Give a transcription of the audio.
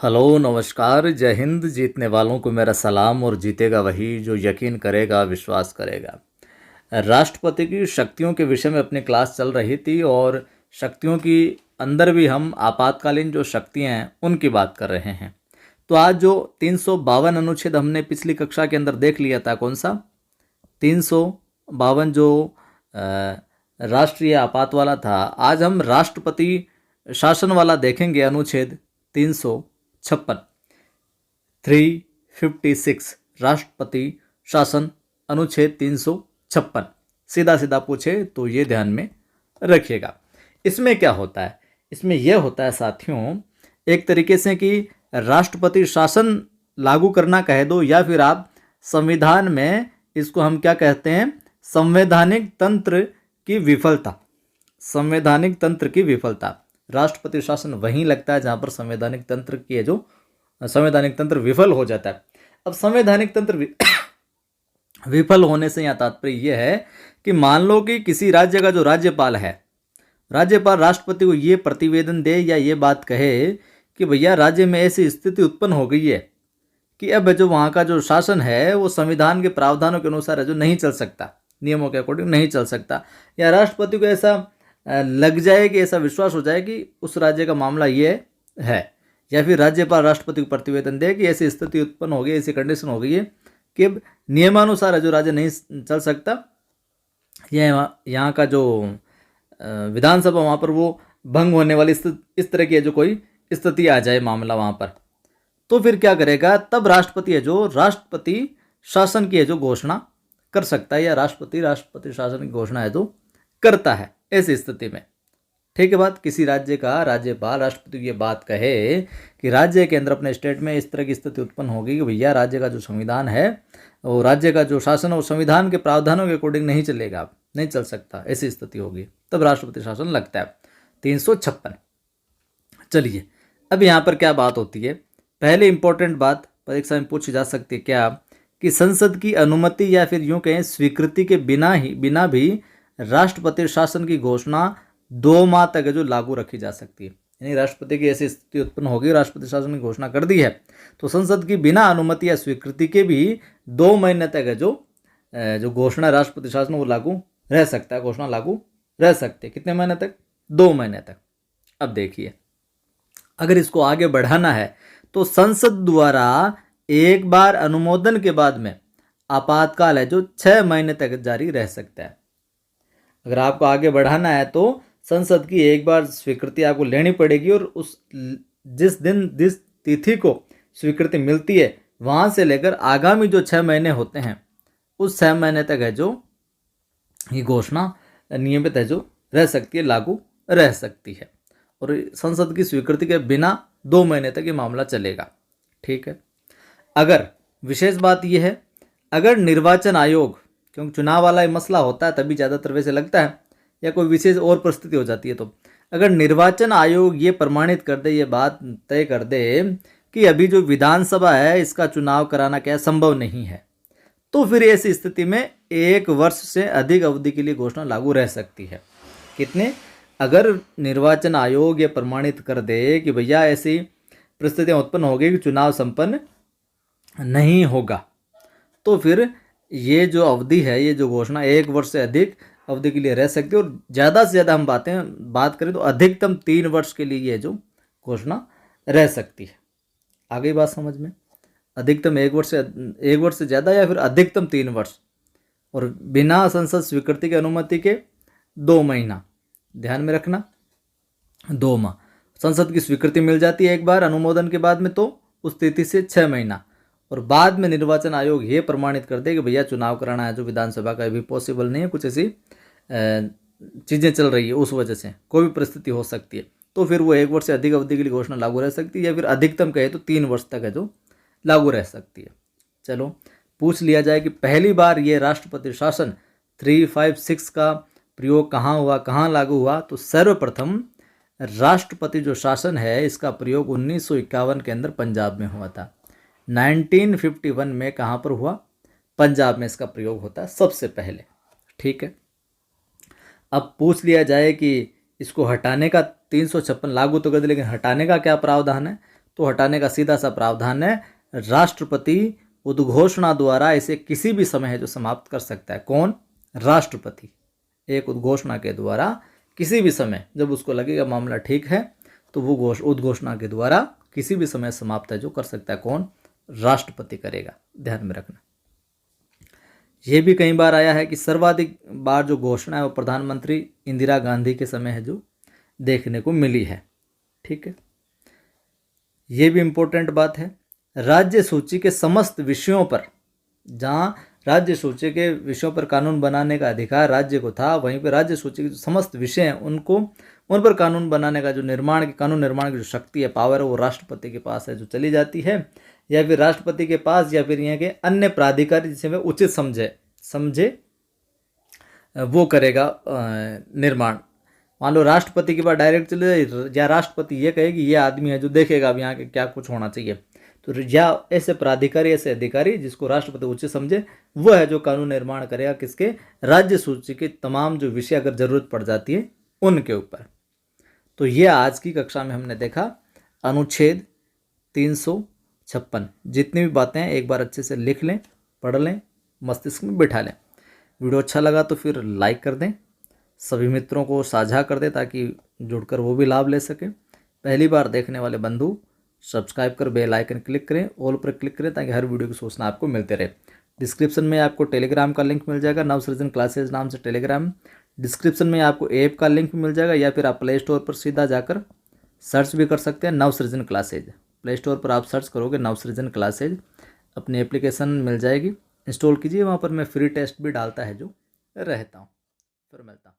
Hello नमस्कार जय हिंद। जीतने वालों को मेरा सलाम और जीतेगा वही जो यकीन करेगा विश्वास करेगा। राष्ट्रपति की शक्तियों के विषय में अपनी क्लास चल रही थी और शक्तियों की अंदर भी हम आपातकालीन जो शक्तियां हैं उनकी बात कर रहे हैं। तो आज जो 352 अनुच्छेद हमने पिछली कक्षा के अंदर देख लिया था, कौन सा 352 जो राष्ट्रीय आपात वाला था, आज हम राष्ट्रपति शासन वाला देखेंगे। अनुच्छेद 356 356 राष्ट्रपति शासन अनुच्छेद 356। सीधा सीधा पूछे तो ये ध्यान में रखिएगा। इसमें क्या होता है? इसमें यह होता है साथियों, एक तरीके से कि राष्ट्रपति शासन लागू करना कह दो, या फिर आप संविधान में इसको हम क्या कहते हैं, संवैधानिक तंत्र की विफलता। संवैधानिक तंत्र की विफलता। राष्ट्रपति शासन वहीं लगता है जहां पर संवैधानिक तंत्र की है, जो संवैधानिक तंत्र विफल हो जाता है। अब संवैधानिक तंत्र विफल होने से यहाँ तात्पर्य यह है कि मान लो कि किसी राज्य का जो राज्यपाल है, राज्यपाल राष्ट्रपति को ये प्रतिवेदन दे या ये बात कहे कि भैया राज्य में ऐसी स्थिति उत्पन्न हो गई है कि अब जो वहाँ का जो शासन है वो संविधान के प्रावधानों के अनुसार है जो नहीं चल सकता, नियमों के अकॉर्डिंग नहीं चल सकता, या राष्ट्रपति को ऐसा लग जाए कि ऐसा विश्वास हो जाए कि उस राज्य का मामला ये है, या फिर राज्यपाल राष्ट्रपति को प्रतिवेदन दे कि ऐसी स्थिति उत्पन्न हो गई, ऐसी कंडीशन हो गई है कि नियमानुसार जो राज्य नहीं चल सकता, यहाँ का जो विधानसभा वहाँ पर वो भंग होने वाली इस तरह की जो कोई स्थिति आ जाए मामला वहाँ पर, तो फिर क्या करेगा? तब राष्ट्रपति है जो राष्ट्रपति शासन की है जो घोषणा कर सकता है, या राष्ट्रपति शासन की घोषणा है जो करता है ऐसी स्थिति में। ठीक है बात। किसी राज्य का राज्यपाल राष्ट्रपति को ये बात कहे कि राज्य के अंदर अपने स्टेट में इस तरह की स्थिति उत्पन्न होगी कि भैया राज्य का जो संविधान है और राज्य का जो शासन है वो संविधान के प्रावधानों के अकॉर्डिंग नहीं चलेगा, नहीं चल सकता, ऐसी स्थिति होगी, तब राष्ट्रपति शासन लगता है। 356। चलिए अब यहाँ पर क्या बात होती है? पहले इंपॉर्टेंट बात परीक्षा में पूछी जा सकती है क्या, कि संसद की अनुमति या फिर यूं कहें स्वीकृति के बिना भी राष्ट्रपति शासन की घोषणा 2 माह तक जो लागू रखी जा सकती है। यानी राष्ट्रपति की ऐसी स्थिति उत्पन्न होगी, राष्ट्रपति शासन की घोषणा कर दी है, तो संसद की बिना अनुमति या स्वीकृति के भी 2 महीने तक है जो घोषणा राष्ट्रपति शासन वो लागू रह सकता है, घोषणा लागू रह सकती है। कितने महीने तक? 2 महीने तक। अब देखिए, अगर इसको आगे बढ़ाना है तो संसद द्वारा एक बार अनुमोदन के बाद में आपातकाल है जो 6 महीने तक जारी रह सकता है। अगर आपको आगे बढ़ाना है तो संसद की एक बार स्वीकृति आपको लेनी पड़ेगी, और उस जिस तिथि को स्वीकृति मिलती है वहाँ से लेकर आगामी जो 6 महीने होते हैं उस 6 महीने तक है जो ये घोषणा नियमित है जो रह सकती है, लागू रह सकती है, और संसद की स्वीकृति के बिना 2 महीने तक ये मामला चलेगा। ठीक है। अगर विशेष बात यह है, अगर निर्वाचन आयोग, क्योंकि चुनाव वाला मसला होता है तभी ज़्यादातर वैसे लगता है, या कोई विशेष और परिस्थिति हो जाती है, तो अगर निर्वाचन आयोग ये प्रमाणित कर दे, ये बात तय कर दे कि अभी जो विधानसभा है इसका चुनाव कराना क्या संभव नहीं है, तो फिर ऐसी स्थिति में 1 वर्ष से अधिक अवधि के लिए घोषणा लागू रह सकती है। कितने? अगर निर्वाचन आयोग ये प्रमाणित कर दे कि भैया ऐसी परिस्थितियाँ उत्पन्न हो गई कि चुनाव संपन्न नहीं होगा, तो फिर ये जो अवधि है, ये जो घोषणा 1 वर्ष से अधिक अवधि के लिए रह सकती है, और ज़्यादा से ज़्यादा हम बात करें तो अधिकतम 3 वर्ष के लिए ये जो घोषणा रह सकती है। आ गई बात समझ में? अधिकतम 1 वर्ष से ज़्यादा, या फिर अधिकतम 3 वर्ष, और बिना संसद स्वीकृति की अनुमति के 2 महीना। ध्यान में रखना, 2 माह। संसद की स्वीकृति मिल जाती है एक बार अनुमोदन के बाद में, तो उस तिथि से 6 महीना, और बाद में निर्वाचन आयोग ये प्रमाणित कर दे कि भैया चुनाव कराना है जो विधानसभा का भी पॉसिबल नहीं है, कुछ ऐसी चीज़ें चल रही है, उस वजह से कोई भी परिस्थिति हो सकती है, तो फिर वो 1 वर्ष से अधिक अवधि के लिए घोषणा लागू रह सकती है, या फिर अधिकतम कहे तो 3 वर्ष तक है जो लागू रह सकती है। चलो पूछ लिया जाए कि पहली बार ये राष्ट्रपति शासन 356 का प्रयोग कहाँ हुआ, कहाँ लागू हुआ, तो सर्वप्रथम राष्ट्रपति जो शासन है इसका प्रयोग 1951 के अंदर पंजाब में हुआ था। 1951 में कहाँ पर हुआ? पंजाब में इसका प्रयोग होता है सबसे पहले। ठीक है। अब पूछ लिया जाए कि इसको हटाने का 356 लागू तो कर दिया, लेकिन हटाने का क्या प्रावधान है? तो हटाने का सीधा सा प्रावधान है, राष्ट्रपति उद्घोषणा द्वारा इसे किसी भी समय है जो समाप्त कर सकता है। कौन? राष्ट्रपति एक उद्घोषणा के द्वारा किसी भी समय जब उसको लगेगा मामला ठीक है तो वो उद्घोषणा के द्वारा किसी भी समय समाप्त है जो कर सकता है। कौन? राष्ट्रपति करेगा, ध्यान में रखना। यह भी कई बार आया है कि सर्वाधिक बार जो घोषणा है वो प्रधानमंत्री इंदिरा गांधी के समय है जो देखने को मिली है। ठीक है, ये भी इम्पोर्टेंट बात है। राज्य सूची के समस्त विषयों पर, जहाँ राज्य सूची के विषयों पर कानून बनाने का अधिकार राज्य को था, वहीं पर राज्य सूची के जो समस्त विषय हैं उनको उन पर कानून बनाने का जो कानून निर्माण की जो शक्ति है, पावर है, वो राष्ट्रपति के पास है जो चली जाती है, या फिर राष्ट्रपति के पास या फिर यहाँ के अन्य प्राधिकारी जिसे वे उचित समझे वो करेगा निर्माण। मान लो राष्ट्रपति के पास डायरेक्ट चले जाए या राष्ट्रपति ये कहे कि ये आदमी है जो देखेगा अब यहाँ के क्या कुछ होना चाहिए, तो या ऐसे प्राधिकारी ऐसे अधिकारी जिसको राष्ट्रपति उचित समझे वो है जो कानून निर्माण करेगा। किसके? राज्य सूची के तमाम जो विषय अगर जरूरत पड़ जाती है उनके ऊपर। तो ये आज की कक्षा में हमने देखा अनुच्छेद 356। जितनी भी बातें हैं एक बार अच्छे से लिख लें, पढ़ लें, मस्तिष्क में बिठा लें। वीडियो अच्छा लगा तो फिर लाइक कर दें, सभी मित्रों को साझा कर दें ताकि जुड़कर वो भी लाभ ले सकें। पहली बार देखने वाले बंधु सब्सक्राइब कर बेल आइकन क्लिक करें, ऑल पर क्लिक करें ताकि हर वीडियो की सूचना आपको मिलते रहे। डिस्क्रिप्शन में आपको टेलीग्राम का लिंक मिल जाएगा, नवसृजन क्लासेज नाम से टेलीग्राम। डिस्क्रिप्शन में आपको ऐप का लिंक मिल जाएगा, या फिर आप प्ले स्टोर पर सीधा जाकर सर्च भी कर सकते हैं नवसृजन क्लासेज। प्ले स्टोर पर आप सर्च करोगे नवसृजन क्लासेज, अपनी एप्लीकेशन मिल जाएगी, इंस्टॉल कीजिए। वहाँ पर मैं फ्री टेस्ट भी डालता है जो रहता हूँ। फिर मिलता हूँ।